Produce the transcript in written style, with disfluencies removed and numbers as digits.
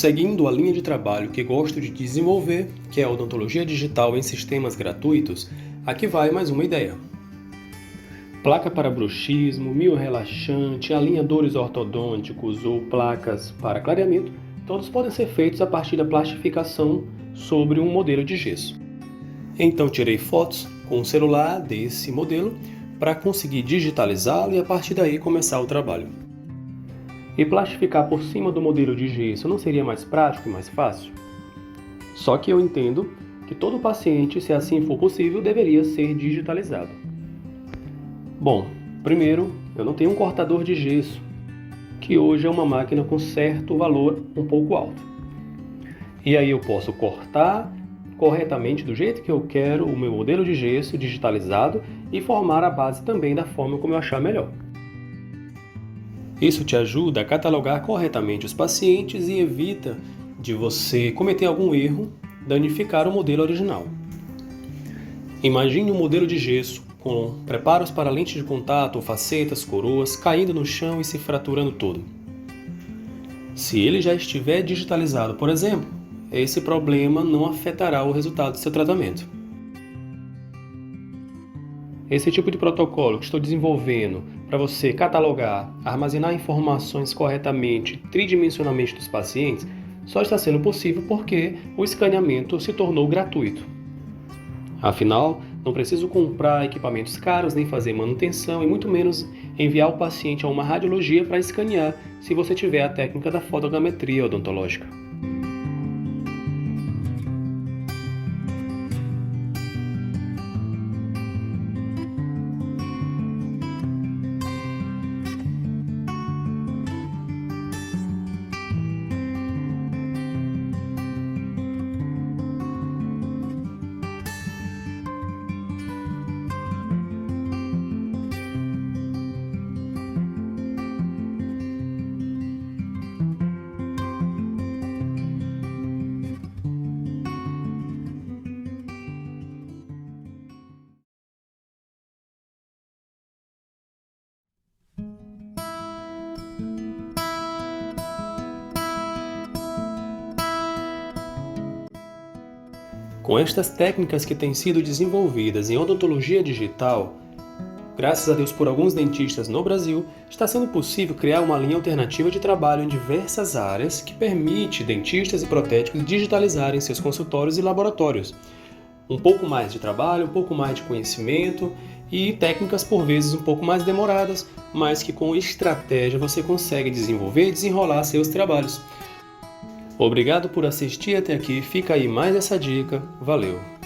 Seguindo a linha de trabalho que gosto de desenvolver, que é a odontologia digital em sistemas gratuitos, aqui vai mais uma ideia. Placa para bruxismo, miorrelaxante, alinhadores ortodônticos ou placas para clareamento, todos podem ser feitos a partir da plastificação sobre um modelo de gesso. Então tirei fotos com o celular desse modelo para conseguir digitalizá-lo e a partir daí começar o trabalho. E plastificar por cima do modelo de gesso não seria mais prático e mais fácil? Só que eu entendo que todo paciente, se assim for possível, deveria ser digitalizado. Bom, primeiro, eu não tenho um cortador de gesso, que hoje é uma máquina com certo valor um pouco alto. E aí eu posso cortar corretamente do jeito que eu quero o meu modelo de gesso digitalizado e formar a base também da forma como eu achar melhor. Isso te ajuda a catalogar corretamente os pacientes e evita de você cometer algum erro, danificar o modelo original. Imagine um modelo de gesso com preparos para lente de contato ou facetas, coroas, caindo no chão e se fraturando todo. Se ele já estiver digitalizado, por exemplo, esse problema não afetará o resultado do seu tratamento. Esse tipo de protocolo que estou desenvolvendo para você catalogar, armazenar informações corretamente, tridimensionalmente dos pacientes, só está sendo possível porque o escaneamento se tornou gratuito. Afinal, não preciso comprar equipamentos caros, nem fazer manutenção e muito menos enviar o paciente a uma radiologia para escanear se você tiver a técnica da fotogrametria odontológica. Com estas técnicas que têm sido desenvolvidas em odontologia digital, graças a Deus por alguns dentistas no Brasil, está sendo possível criar uma linha alternativa de trabalho em diversas áreas que permite dentistas e protéticos digitalizarem seus consultórios e laboratórios. Um pouco mais de trabalho, um pouco mais de conhecimento e técnicas por vezes um pouco mais demoradas, mas que com estratégia você consegue desenvolver e desenrolar seus trabalhos. Obrigado por assistir até aqui, fica aí mais essa dica, valeu!